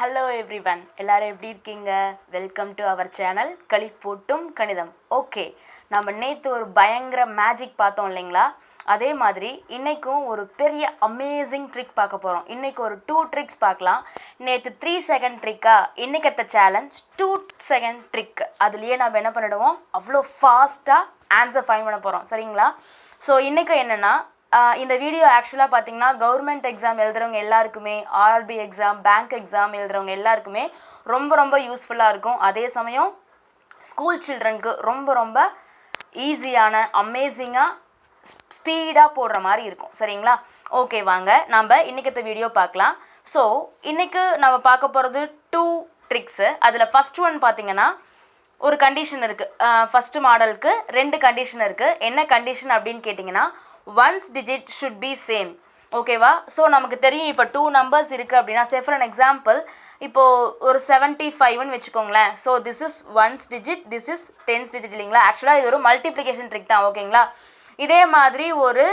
Hello everyone, எல்லாரும் எப்படி இருக்கீங்க? வெல்கம் டு அவர் சேனல் களிப்பூட்டும் கணிதம். ஓகே, நம்ம நேற்று ஒரு பயங்கர மேஜிக் பார்த்தோம் இல்லைங்களா? அதே மாதிரி இன்றைக்கும் ஒரு பெரிய அமேசிங் ட்ரிக் பார்க்க போகிறோம். இன்றைக்கி ஒரு 2 ட்ரிக்ஸ் பார்க்கலாம். நேற்று 3 செகண்ட் ட்ரிக்கா, இன்றைக்கத்த சேலஞ்ச் 2 செகண்ட் ட்ரிக். அதுலேயே நம்ம என்ன பண்ணிடுவோம், அவ்வளோ ஃபாஸ்ட்டாக ஆன்சர் ஃபைண்ட் பண்ண போகிறோம். சரிங்களா? ஸோ இன்றைக்கி என்னென்னா, இந்த வீடியோ ஆக்சுவலாக பார்த்தீங்கன்னா கவர்மெண்ட் எக்ஸாம் எழுதுகிறவங்க எல்லாருக்குமே, ஆர்பி எக்ஸாம், பேங்க் எக்ஸாம் எழுதுகிறவங்க எல்லாருக்குமே ரொம்ப யூஸ்ஃபுல்லாக இருக்கும். அதே சமயம் ஸ்கூல் சில்ட்ரனுக்கு ரொம்ப ஈஸியான, அமேசிங்காக, ஸ்பீடாக போடுற மாதிரி இருக்கும். சரிங்களா? ஓகே, வாங்க நம்ம இன்றைக்கத்த வீடியோ பார்க்கலாம். ஸோ இன்றைக்கு நம்ம பார்க்க போகிறது 2 ட்ரிக்ஸு. அதில் ஃபஸ்ட் ஒன் பார்த்திங்கன்னா, ஒரு கண்டிஷன் இருக்குது. ஃபஸ்ட்டு மாடலுக்கு 2 கண்டிஷன் இருக்குது. என்ன கண்டிஷன் அப்படின்னு கேட்டிங்கன்னா, once digit should be same. ஓகேவா? ஸோ நமக்கு தெரியும், இப்போ 2 நம்பர்ஸ் இருக்குது அப்படின்னா, சே ஃபார் அன் எக்ஸாம்பிள், இப்போது ஒரு 75ன்னு வச்சுக்கோங்களேன். So this is once digit, this is 10th digit இல்லைங்களா? ஆக்சுவலாக இது ஒரு மல்டிப்ளிகேஷன் ட்ரிக் தான். ஓகேங்களா? இதே மாதிரி ஒரு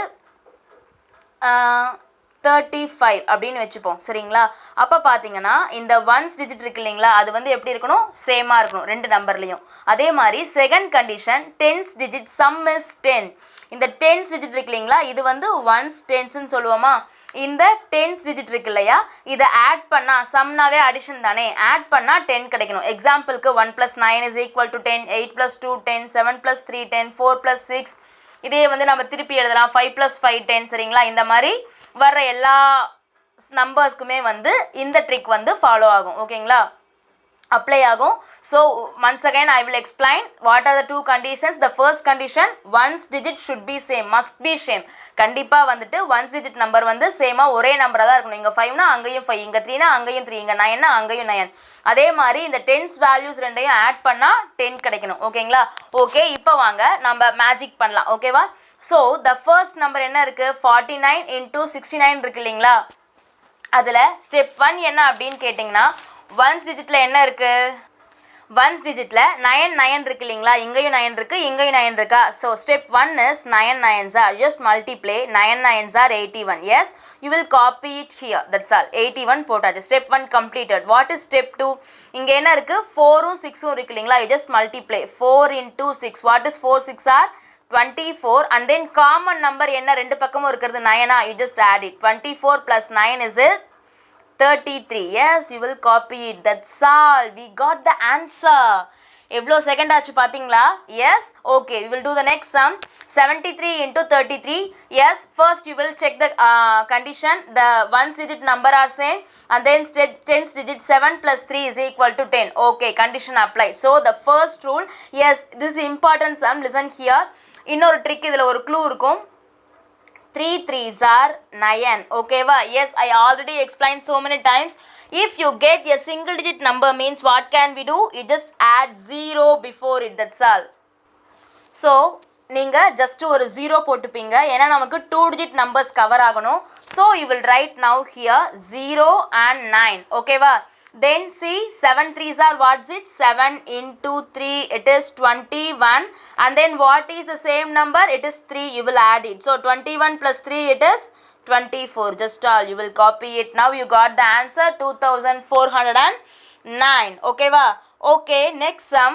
35 அப்படின்னு வச்சுப்போம். சரிங்களா? அப்போ பார்த்தீங்கன்னா இந்த ஒன்ஸ் டிஜிட் இருக்கு இல்லைங்களா, அது வந்து எப்படி இருக்கணும், சேமாக இருக்கணும் 2 நம்பர்லேயும். அதே மாதிரி second condition, 10th digit some is 10. இந்த 10th டிஜிட் இருக்கு இல்லைங்களா, இது வந்து ஒன்ஸ் டென்ஸ்ன்னு சொல்லுவோமா. இந்த 10th டிஜிட் இருக்கு இல்லையா, இதை ஆட் பண்ணால், சம்னாவே அடிஷன் தானே, ஆட் பண்ணால் 10 கிடைக்கணும். எக்ஸாம்பிளுக்கு 1 + 9 = 10, 8 + 2 10, 7 + 3 10, 4 + 6. இதே வந்து நம்ம திருப்பி எழுதலாம், 5 + 5 10. சரிங்களா? இந்த மாதிரி வர்ற எல்லா நம்பர்ஸ்க்குமே வந்து இந்த ட்ரிக் வந்து ஃபாலோ ஆகும். ஓகேங்களா? அப்ளை ஆகும். So once again I will explain what are the 2 conditions. The first condition, ones digit should be same, must be same. கண்டிப்பாக வந்துட்டு ஒன்ஸ் டிஜிட் நம்பர் வந்து சேமாக ஒரே நம்பராக தான் இருக்கணும். இங்கே 5னா அங்கேயும் 5, இங்கே 3னா அங்கேயும் 3, இங்கே 9னா அங்கேயும் 9. அதே மாதிரி இந்த 10s வேல்யூஸ் ரெண்டையும் ஆட் பண்ணால் 10 கிடைக்கணும். ஓகேங்களா? ஓகே, இப்போ வாங்க நம்ம மேஜிக் பண்ணலாம். ஓகேவா? ஸோ த ஃபர்ஸ்ட் நம்பர் என்ன இருக்குது, 49 × 69 இருக்கு இல்லைங்களா? அதில் ஸ்டெப் 1 என்ன அப்படின்னு கேட்டிங்கன்னா, ஒன்ஸ் டிஜிட்டில் என்ன இருக்குது, ஒன்ஸ் டிஜிட்டில் 9 இருக்கு இல்லைங்களா, இங்கேயும் 9 இருக்குது, இங்கேயும் 9 இருக்கா. So step 1 is 9 9s are just multiply. 9 9s are 81. Yes, you will copy it here. That's all. 81 போட்டாச்சு. Step 1 completed. What is step 2? இங்கே என்ன இருக்குது, 4ம் 6ம் இருக்கு இல்லைங்களா, you just multiply. 4 × 6. What is 4 6 are 24. And then common number என்ன, ரெண்டு பக்கமும் இருக்கிறது 9, you just add it. 24 + 9 is it 33. Yes, you will copy it. That's all. We got the answer. எவ்வளோ செகண்ட் ஆச்சு பார்த்தீங்களா? Yes. Okay, we will do the next sum. 73 × 33. Yes, first you will check the condition. The ones digit number are same, and then 10th digit 7 + 3 = 10. Okay, condition applied. So the first rule, yes, this is important sum. Listen here. இன்னொரு trick, இதில் ஒரு clue இருக்கும். 3 3s are 9. Okay va? Yes, I already explained so many times. If you get a single digit number means what can we do? You just add 0 before it. That's all. So நீங்கள் just ஒரு 0 போட்டுப்பீங்க, ஏன்னா நமக்கு 2 digit numbers cover ஆகணும். So you will write now here 0 and 9. Okay va? Then see, 7 3s are what's it, 7 × 3 it is 21. And then what is the same number, it is 3, you will add it. So 21 + 3 it is 24. Just all, you will copy it. Now you got the answer, 2409. Okay va? Okay, next sum.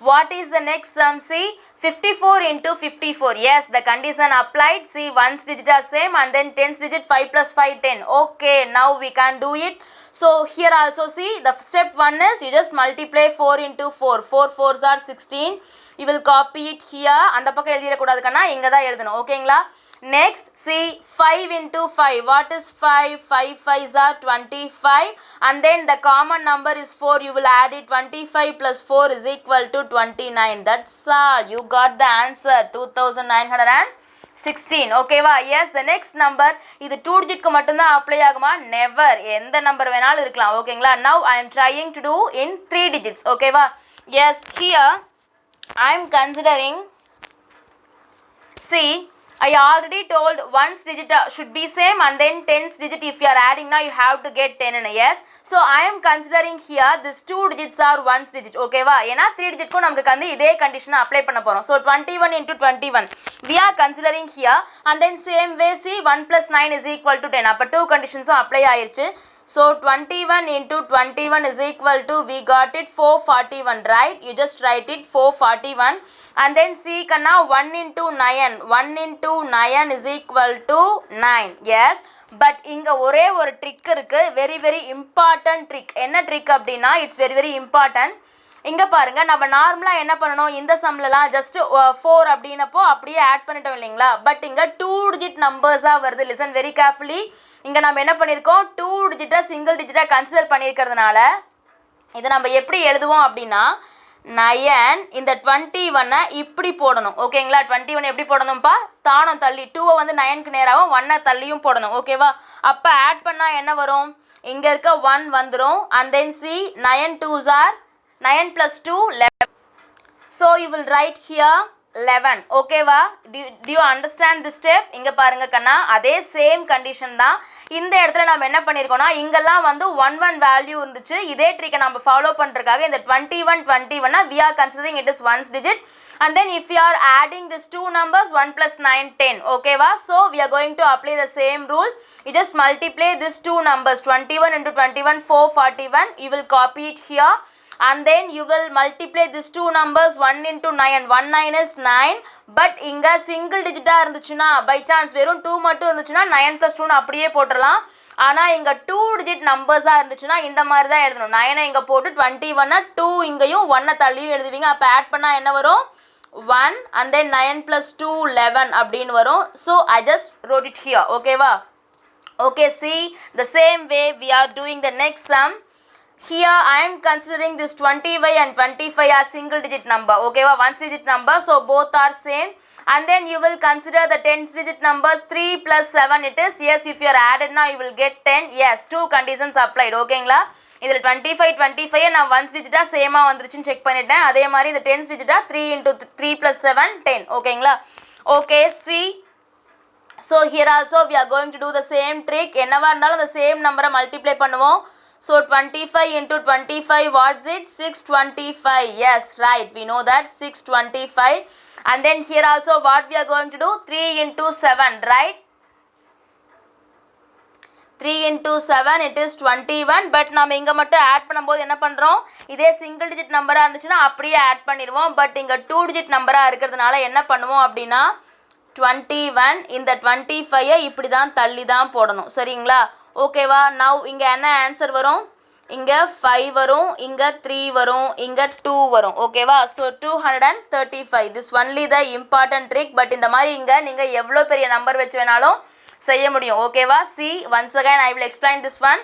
What is the next sum? See, 54 × 54. Yes, the condition applied. See, ones digit are same, and then 10th digit 5 + 5 10. Okay, now we can do it. So here also see, the step 1 is you just multiply 4 × 4. 4 4s are 16. You will copy it here. அந்த பக்கம் எழுதிடக்கூடாதுக்கண்ணா, இங்கே தான் எழுதணும். ஓகேங்களா? Next, see, 5 × 5. What is 5? 5 5s are 25. And then the common number is 4. You will add it. 25 + 4 = 29. That's all. You got the answer, 2916. Okay va? Yes, the next number, இது 2 digitக்கு மட்டும்தான் apply ஆகுமா? Never. எந்த நம்பர் வேணாலும் இருக்கலாம். ஓகேங்களா? Now I am trying to do in 3 digits. Okay va? Yes, here I am considering, see, I already told ones digit should be same, and then 10th digit if you are adding now you have to get 10 in. Yes, so I am considering here this 2 digits are ones digit. Okay va? ஏனா 3 digit க்கு நமக்கு வந்து இதே condition apply பண்ண போறோம். So 21 × 21 we are considering here, and then same way see 1 + 9 = 10. அப்ப 2 conditions apply ஆயிருச்சு. So 21 into 21 is equal to, we got it 441, right? You just write it 441. And then see kanna 1 into 9. 1 into 9 is equal to 9. Yes. But inga ஒரே ஒரு trick இருக்கு, very very important trick. என்ன trick அப்படின்னா, it's very very important. இங்க பாருங்க, நம்ம நார்மலா என்ன பண்ணணும், இந்த சம்லலாம் ஜஸ்ட் 4 அப்படினப்போ அப்படியே ஆட் பண்ணிட்டோம் இல்லைங்களா. பட் இங்க 2 டிஜிட் நம்பர்ஸா வருது. Listen very carefully. இங்க நம்ம என்ன பண்ணிருக்கோம், 2 டிஜிட்டா சிங்கிள் டிஜிட்டா கன்சிடர் பண்ணியிருக்கிறதுனால இதை நம்ம எப்படி எழுதுவோம் அப்படின்னா, 9 இந்த 21 இப்படி போடணும். ஓகேங்களா. 21 எப்படி போடணும்ப்பா, ஸ்தானம் தள்ளி 2 வந்து 9க்கு நேராகவும் 1 தள்ளியும் போடணும். ஓகேவா. அப்போ ஆட் பண்ணா என்ன வரும், இங்க இருக்க 1 வந்துரும். and then see 9 2s are 9 plus 2 11. So you will write here 11. ஓகேவா. do you understand this step? இங்க பாருங்க கண்ணா, அதே சேம் கண்டிஷன் தான். இந்த இடத்துல நம்ம என்ன பண்ணிருக்கோம்னா, இங்கெல்லாம் வந்து 1 1 வேல்யூ இருந்துச்சு. இதே ட்ரிக்கை நம்ம ஃபாலோ பண்றதுக்காக இந்த 21 21 we are considering it is ones digit. And then if you are adding this two numbers, 1 plus 9 10. ஓகேவா. so we are going to apply the same rule. You just multiply these two numbers, 21 into 21 441. You will copy it here. And then you will multiply these two numbers, 1 into 9. 1 9 is 9. But இங்க single digit இருந்துச்சுன்னா, by chance வெறும் 2 மட்டும் இருந்துச்சுன்னா 9 plus 2 அப்படியே போட்டுடலாம். ஆனா இங்க 2 digit numbers இருந்துச்சுன்னா இந்த மாதிரி தான் எழுதணும். 9 இங்க போட்டு 21 2 இங்கேயும் 1 தள்ளியும் எழுதுவீங்க. அப்ப ஆட் பண்ணா என்ன வரும், 1 and then 9 plus 2 11 அப்படின்னு வரும். So I just wrote it here. ஓகேவா. Okay, see the same way we are doing the next sum. Here I am considering this 25 and 25 are single digit number. Okay, one digit number, so both are same. And then you will consider the 10 digit numbers. 3 plus 7 it is. Yes, if you are added now you will get 10. Yes, two conditions applied. Okay ங்களா. இதில் 25 25 நான் 1 digit சேமா வந்துருச்சுன்னு check பண்ணிட்டேன். அதே மாதிரி இந்த 10 digit 3 into 3 plus 7 10. ஓகேங்களா. Okay, see. So here also we are going to do the same trick. என்னவா இருந்தாலும் the same number multiply பண்ணுவோம். So 25 into 25, what's it? 625. Yes, right. We know that 625. And then here also what we are going to do? 3 into 7, right? 3 into 7 it is 21. But நம்ம இங்க மட்டும் add பண்ணும்போது என்ன பண்றோம், இதே சிங்கிள் டிஜிட் நம்பரா இருந்துச்சுன்னா அப்படியே ஆட் பண்ணிடுவோம். பட் இங்க 2 டிஜிட் நம்பரா இருக்கிறதுனால என்ன பண்ணுவோம் அப்படின்னா, 21 இந்த 25 இப்படி தான் தள்ளி தான் போடணும். சரிங்களா. ஓகேவா. நவ் இங்கே என்ன ஆன்சர் வரும், இங்கே 5 வரும், இங்கே 3 வரும், இங்கே 2 வரும். ஓகேவா. So 235. This only the important trick. But இந்த மாதிரி இங்கே நீங்கள் எவ்வளோ பெரிய நம்பர் வச்சு வேணாலும் செய்ய முடியும். ஓகேவா. C once again I will explain this one.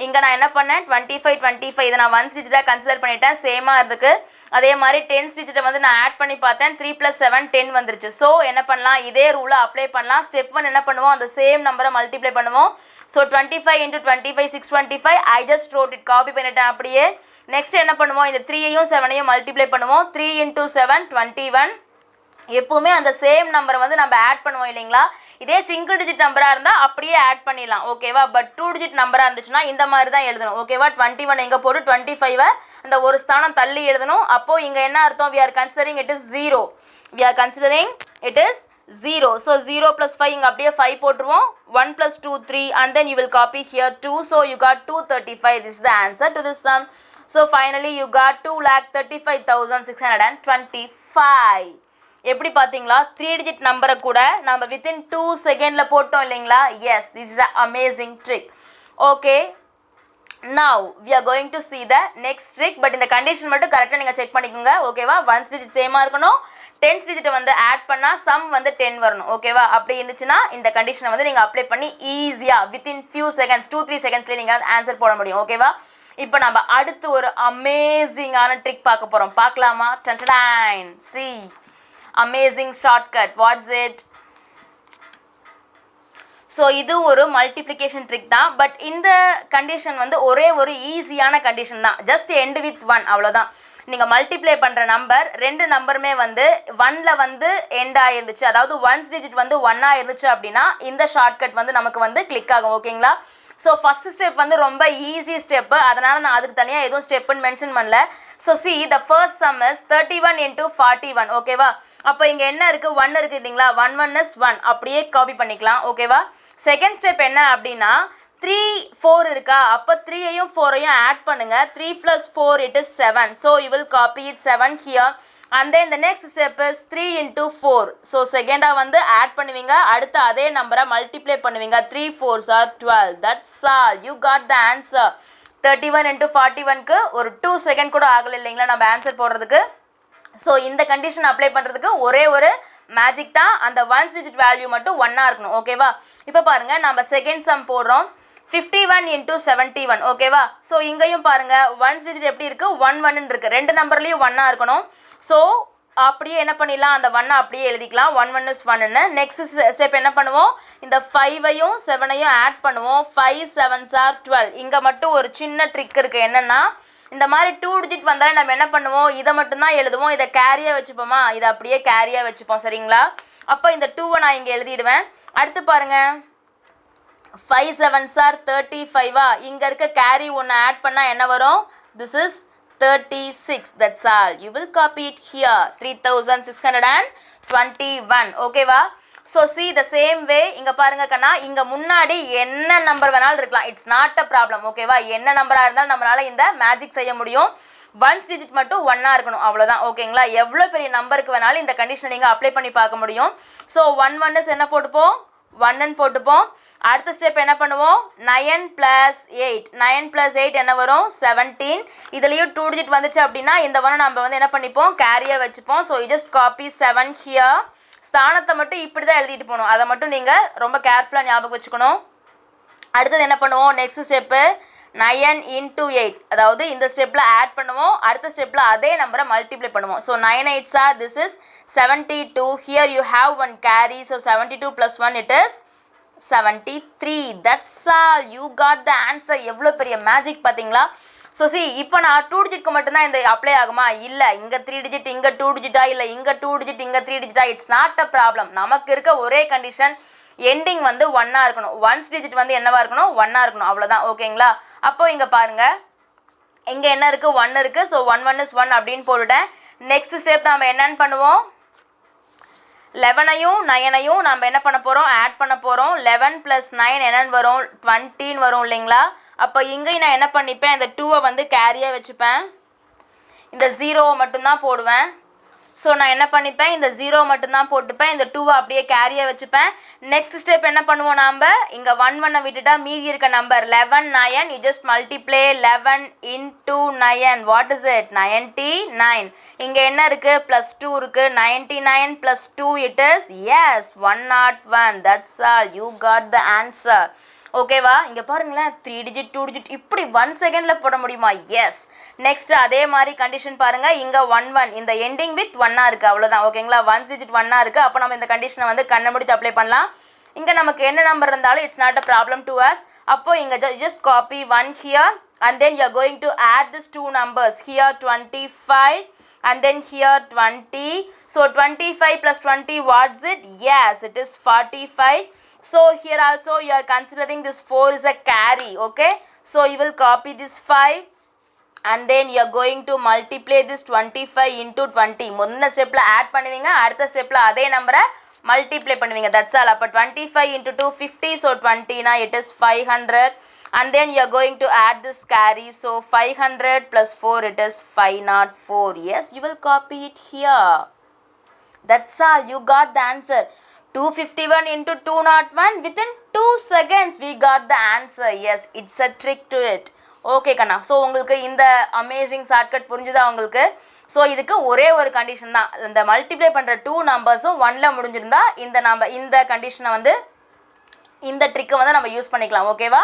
இங்கே நான் என்ன பண்ணேன், 25 25 இதை நான் 1 டிஜிட்டாக கன்சிடர் பண்ணிட்டேன், சேமாக இருக்குது. அதே மாதிரி 10 டிஜிட்டை வந்து நான் ஆட் பண்ணி பார்த்தேன், 3 plus 7 10 வந்துருச்சு. ஸோ என்ன பண்ணலாம், இதே ரூலை அப்ளை பண்ணலாம். ஸ்டெப் 1 என்ன பண்ணுவோம், அந்த சேம் நம்பரை மல்டிப்ளை பண்ணுவோம். So 25 into 25 625. I just wrote it, copy பண்ணிட்டேன் அப்படியே. நெக்ஸ்ட் என்ன பண்ணுவோம், இந்த 3ஐயும் 7ஐயும் மல்டிப்ளை பண்ணுவோம். 3 into 7 21. எப்பவுமே அந்த சேம் நம்பரை வந்து நம்ம ஆட் பண்ணுவோம் இல்லைங்களா. இதே சிங்கிள் டிஜிட் நம்பராக இருந்தால் அப்படியே ஆட் பண்ணிடலாம். ஓகேவா. பட் 2 டிஜிட் நம்பராக இருந்துச்சுன்னா இந்த மாதிரி தான் எழுதணும். ஓகேவா. 21 எங்கே போட்டு 25 அந்த ஒரு ஸ்தானம் தள்ளி எழுதணும். அப்போது இங்கே என்ன அர்த்தம், we are considering it is 0. we are considering it is 0. so 0 plus 5 இங்கே அப்படியே 5 போட்டுருவோம். 1 plus 2 3 and then you will copy here 2. so you got 235. this is the answer to this sum. so finally you got 2,35,625. எப்படி பார்த்தீங்களா, 3 digit நம்பரை கூட நம்ம within 2 செகண்டில் போட்டோம் இல்லைங்களா. Yes, this is a amazing trick. Okay, now we are going to see the next trick. But இந்த condition மட்டும் கரெக்டாக நீங்கள் செக் பண்ணிக்கோங்க. ஓகேவா. 1 டிஜிட் சேமாக இருக்கணும், 10 டிஜிட்டை வந்து ஆட் பண்ணால் சம் வந்து 10 வரணும். ஓகேவா. அப்படி இருந்துச்சுன்னா இந்த கண்டிஷனை வந்து நீங்கள் அப்ளை பண்ணி ஈஸியாக வித்தின் ஃபியூ செகண்ட்ஸ் 2-3 செகண்ட்ஸ்லேயே நீங்கள் ஆன்சர் போட முடியும். ஓகேவா. இப்போ நம்ம அடுத்து ஒரு அமேசிங்கான ட்ரிக் பார்க்க போகிறோம். பார்க்கலாமா. டன்டடைன். See amazing shortcut. what's it? So இது ஒரு மல்டிப்ளிகேஷன் ட்ரிக் தான். பட் இந்த கண்டிஷன் வந்து ஒரே ஒரு ஈஸியான கண்டிஷன் தான். ஜஸ்ட் எண்ட் வித் 1 அவ்வளோதான். நீங்கள் மல்டிப்ளை பண்ணுற நம்பர் 2 நம்பருமே வந்து 1ல் வந்து எண்ட் ஆகிருந்துச்சு, அதாவது 1 டிஜிட் வந்து 1 இருந்துச்சு அப்படின்னா இந்த ஷார்ட்கட் வந்து நமக்கு வந்து கிளிக் ஆகும். ஓகேங்களா. ஸோ ஃபஸ்ட் ஸ்டெப் வந்து ரொம்ப ஈஸி ஸ்டெப்பு, அதனால் நான் அதுக்கு தனியாக எதுவும் ஸ்டெப்புன்னு மென்ஷன் பண்ணல. So see the first sum is 31 into 41. ஓகேவா. அப்போ இங்கே என்ன இருக்குது, 1 இருக்குது இல்லைங்களா. 1 1 is 1 அப்படியே காப்பி பண்ணிக்கலாம். ஓகேவா. செகண்ட் ஸ்டெப் என்ன அப்படின்னா 3 4 இருக்கா, அப்போ 3ஐயும் 4ஐயும் ஆட் பண்ணுங்க. 3 + 4 it is 7. So you will copy it 7 here. And then the next step is 3 × 4. So செகண்டா வந்து ஆட் பண்ணுவீங்க, அடுத்து அதே நம்பரை மல்டிப்ளை பண்ணுவீங்க. 3 4s are 12. That's all. You got the answer. 31 × 41க்கு ஒரு 2 செகண்ட் கூட ஆகல இல்லைங்களா நம்ம ஆன்சர் போடுறதுக்கு. ஸோ இந்த கண்டிஷன் அப்ளை பண்ணுறதுக்கு ஒரே ஒரு மேஜிக் தான், அந்த ஒன்ஸ் டிஜிட் வேல்யூ மட்டும் 1 இருக்கணும். ஓகேவா? இப்போ பாருங்கள் நம்ம செகண்ட் சம் போடுறோம். 51 × 71. ஓகேவா? ஸோ இங்கேயும் பாருங்கள் ஒன்ஸ் டிஜிட் எப்படி இருக்குது, 1 1 இருக்குது. ரெண்டு நம்பர்லேயும் 1 இருக்கணும். ஸோ அப்படியே என்ன பண்ணிடலாம், அந்த 1 அப்படியே எழுதிக்கலாம். 1 1 is 1ன்னு. நெக்ஸ்ட் ஸ்டெப் என்ன பண்ணுவோம், இந்த 5ஐயும் 7ஐயும் ஆட் பண்ணுவோம். 5 7s are 12. இங்கே மட்டும் ஒரு சின்ன ட்ரிக் இருக்குது. என்னென்னா இந்த மாதிரி 2 டிஜிட் வந்தாலும் நம்ம என்ன பண்ணுவோம், இதை மட்டும்தான் எழுதுவோம். இதை கேரியாக வச்சுப்போமா, இதை அப்படியே கேரியாக வச்சுப்போம். சரிங்களா? அப்போ இந்த 2ஐ நான் இங்கே எழுதிடுவேன். அடுத்து பாருங்கள் 5 7s are 35. இங்கே இருக்க கேரி ஒன்று ஆட் பண்ணால் என்ன வரும், this is 36. That's all. You will copy it here. 3621. ஓகேவா? So see the same way இங்கே பாருங்க கண்ணா, இங்கே முன்னாடி என்ன நம்பர் வேணாலும் இருக்கலாம். It's not a problem. ஓகேவா? என்ன நம்பராக இருந்தாலும் நம்மளால் இந்த மேஜிக் செய்ய முடியும். ஒன்ஸ் டிஜிட் மட்டும் 1 இருக்கணும், அவ்வளோதான். ஓகேங்களா? எவ்வளோ பெரிய நம்பருக்கு வேணாலும் இந்த கண்டிஷனை நீங்கள் அப்ளை பண்ணி பார்க்க முடியும். ஸோ 1 1 என்ன போட்டுப்போம், 1ன்னு போட்டுப்போம். அடுத்த ஸ்டெப் என்ன பண்ணுவோம், 9 + 8. 9 + 8 என்ன வரும், 17. இதுலேயும் 2 டிஜிட் வந்துச்சு அப்படின்னா இந்த ஒன்று நம்ம வந்து என்ன பண்ணிப்போம், கேரியாக வச்சுப்போம். So you just copy 7 here. ஸ்தானத்தை மட்டும் இப்படி தான் எழுதிட்டு போகணும், அதை மட்டும் நீங்கள் ரொம்ப கேர்ஃபுல்லாக ஞாபகம் வச்சுக்கணும். அடுத்தது என்ன பண்ணுவோம், நெக்ஸ்ட் ஸ்டெப்பு 9 × 8. அதாவது இந்த ஸ்டெப்பில் ஆட் பண்ணுவோம், அடுத்த ஸ்டெப்பில் அதே நம்பரை மல்டிப்ளை பண்ணுவோம். So 9 8s are, this is 72. Here you have one carry. So 72 + 1 it is 73. That's all. You got the answer. எவ்வளோ பெரிய மேஜிக் பார்த்தீங்களா? ஸோ இப்போ நான் 2 டிஜிட்க்கு மட்டும்தான் இந்த அப்ளை ஆகுமா, இல்லை இங்கே 3 டிஜிட் இங்கே 2 டிஜிட்டா, இல்லை இங்கே 2 டிஜிட் இங்கே 3 டிஜிட்டா, இட்ஸ் நாட் அ ப்ராப்ளம். நமக்கு இருக்க ஒரே கண்டிஷன் எண்டிங் வந்து 1 இருக்கணும். ஒன்ஸ் டிஜிட் வந்து என்னவா இருக்கணும், 1 இருக்கணும், அவ்வளோதான். ஓகேங்களா? அப்போ இங்கே பாருங்கள் இங்கே என்ன இருக்குது, 1 இருக்குது. ஸோ 1 1 is 1 அப்படின்னு போட்டுட்டேன். நெக்ஸ்ட் ஸ்டெப் நம்ம என்னென்னு பண்ணுவோம், 11ஐயும் 9ஐயும் நம்ம என்ன பண்ண போகிறோம், ஆட் பண்ண போகிறோம். 11 + 9 என்னென்னு வரும், 20 வரும் இல்லைங்களா? அப்போ இங்கேயும் நான் என்ன பண்ணிப்பேன், இந்த 2ஐ வந்து கேரியாக வச்சுப்பேன். இந்த 0 மட்டும்தான் போடுவேன். ஸோ நான் என்ன பண்ணிப்பேன், இந்த 0 மட்டும்தான் போட்டுப்பேன். இந்த 2ஐ அப்படியே கேரியாக வச்சுப்பேன். நெக்ஸ்ட் ஸ்டெப் என்ன பண்ணுவோம், நாம் இங்கே 1 1 விட்டுட்டா மீதி இருக்க number 11 9. You just multiply 11 × 9. What is it, 99. இங்கே என்ன இருக்குது, +2 இருக்குது. 99 + 2 it is, yes, 101. That's all. You got the answer. ஓகேவா? இங்கே பாருங்களேன் 3 டிஜிட் 2 டிஜிட் இப்படி 1 செகண்டில் போட முடியுமா? எஸ். நெக்ஸ்ட் அதே மாதிரி கண்டிஷன் பாருங்கள், இங்கே 1 1 இந்த எண்டிங் வித் 1 இருக்குது, அவ்வளோதான். ஓகேங்களா? ஒன்ஸ் டிஜிட் 1 இருக்குது. அப்போ நம்ம இந்த கண்டிஷனை வந்து கண்ணை முடித்து அப்ளை பண்ணலாம். இங்கே நமக்கு என்ன நம்பர் இருந்தாலும் it's not a problem to us. அப்போ இங்கே just copy 1 here and then you are going to add these two numbers. Here 25 and then here 20. So 25 + 20, what's it? Yes, it is 45. So here also you are considering this 4 is a carry. Okay, so you will copy this 5 and then you are going to multiply this 25 × 20. முதல்ல ஸ்டெப்பில் add பண்ணுவீங்க, அடுத்த ஸ்டெப்பில் அதே நம்பரை multiply பண்ணுவீங்க. That's all. அப்போ 25 × 2 50. So 20 na it is 500 and then you are going to add this carry. So 500 + 4 it is 504. Yes, you will copy it here. That's all. You got the answer. 251 × 201. Within 2 seconds we got the answer. Yes, it's a trick to it. Okay கண்ணா. So உங்களுக்கு இந்த amazing shortcut புரிஞ்சுதா உங்களுக்கு? So இதுக்கு ஒரே ஒரு condition தான், இந்த மல்டிப்ளை பண்ணுற 2 நம்பர்ஸும் 1ல் முடிஞ்சிருந்தா இந்த கண்டிஷனை வந்து இந்த ட்ரிக்கை வந்து நம்ம யூஸ் பண்ணிக்கலாம். ஓகேவா?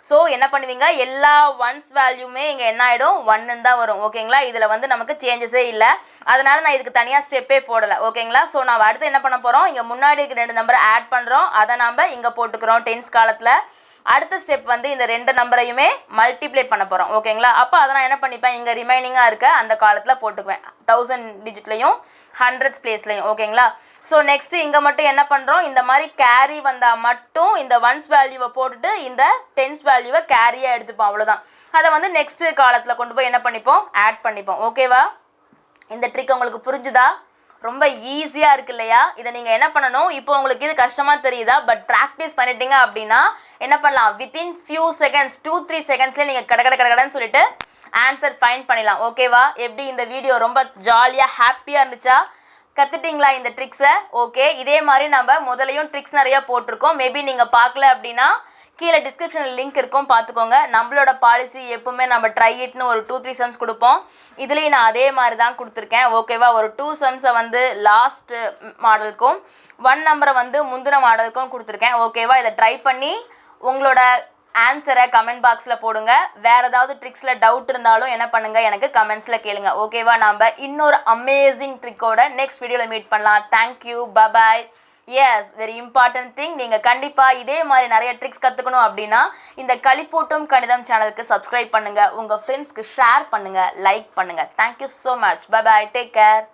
ஸோ என்ன பண்ணுவீங்க, எல்லா ஒன்ஸ் வேல்யூமே இங்கே என்ன ஆகிடும், 1ன்னு தான் வரும். ஓகேங்களா? இதில் வந்து நமக்கு சேஞ்சஸே இல்லை, அதனால் நான் இதுக்கு தனியாக ஸ்டெப்பே போடலை. ஓகேங்களா? ஸோ நான் அடுத்து என்ன பண்ண போகிறோம், இங்கே முன்னாடி 2 நம்பரை ஆட் பண்ணுறோம், அதை நம்ம இங்கே போட்டுக்கிறோம் டென்ஸ் காலத்தில். அடுத்த ஸ்டெப் வந்து இந்த 2 நம்பரையுமே மல்டிப்ளை பண்ண போகிறோம். ஓகேங்களா? அப்போ அதை நான் என்ன பண்ணிப்பேன், இங்கே ரிமைனிங்காக இருக்க அந்த காலத்தில் போட்டுக்குவேன், 1000 டிஜிட்லையும் 100s பிளேஸ்லையும். ஓகேங்களா? ஸோ நெக்ஸ்ட்டு இங்கே மட்டும் என்ன பண்ணுறோம், இந்த மாதிரி கேரி வந்தால் மட்டும் இந்த ஒன்ஸ் வேல்யூவை போட்டுட்டு இந்த டென்ஸ் வேல்யூவை கேரியாக எடுத்துப்போம், அவ்வளோதான். அதை வந்து நெக்ஸ்ட்டு காலத்தில் கொண்டு போய் என்ன பண்ணிப்போம், ஆட் பண்ணிப்போம். ஓகேவா? இந்த ட்ரிக் உங்களுக்கு புரிஞ்சுதா? ரொம்ப ஈஸியாக இருக்கு இல்லையா? இதை நீங்கள் என்ன பண்ணணும், இப்போ உங்களுக்கு இது கஷ்டமாக தெரியுதா, பட் ப்ராக்டிஸ் பண்ணிட்டீங்க அப்படின்னா என்ன பண்ணலாம், வித்தின் ஃபியூ செகண்ட்ஸ் 2-3 செகண்ட்ஸ்லேயே நீங்கள் கடன்னு சொல்லிட்டு ஆன்சர் ஃபைண்ட் பண்ணிடலாம். ஓகேவா? எப்படி இந்த வீடியோ ரொம்ப ஜாலியாக ஹாப்பியாக இருந்துச்சா? கற்றுட்டிங்களா இந்த ட்ரிக்ஸை? ஓகே, இதே மாதிரி நம்ம முதலையும் ட்ரிக்ஸ் நிறையா போட்டிருக்கோம். மேபி நீங்கள் பார்க்கல அப்படின்னா கீழே டிஸ்கிரிப்ஷனில் லிங்க் இருக்கும், பார்த்துக்கோங்க. நம்மளோட பாலிசி எப்பவுமே நம்ம ட்ரை இட்னு ஒரு 2-3 சம்ஸ் கொடுப்போம். இதுலேயும் நான் அதே மாதிரி தான் கொடுத்துருக்கேன். ஓகேவா? ஒரு 2 சம்ஸை வந்து லாஸ்ட்டு மாடலுக்கும் 1 நம்பரை வந்து முந்தின மாடலுக்கும் கொடுத்துருக்கேன். ஓகேவா? இதை ட்ரை பண்ணி உங்களோட ஆன்சரை கமெண்ட் பாக்ஸில் போடுங்க. வேறு ஏதாவது ட்ரிக்ஸில் டவுட் இருந்தாலும் என்ன பண்ணுங்கள், எனக்கு கமெண்ட்ஸில் கேளுங்க. ஓகேவா? நம்ம இன்னொரு அமேசிங் ட்ரிக்கோட நெக்ஸ்ட் வீடியோவில் மீட் பண்ணலாம். Thank you, bye bye. Yes, very important thing, நீங்கள் கண்டிப்பாக இதே மாதிரி நிறைய ட்ரிக்ஸ் கற்றுக்கணும் அப்படின்னா இந்த களிப்பூட்டும் கணிதம் சேனலுக்கு சப்ஸ்கிரைப் பண்ணுங்கள், உங்கள் ஃப்ரெண்ட்ஸ்க்கு ஷேர் பண்ணுங்கள், லைக் பண்ணுங்கள். Thank you so much. Bye bye, take care.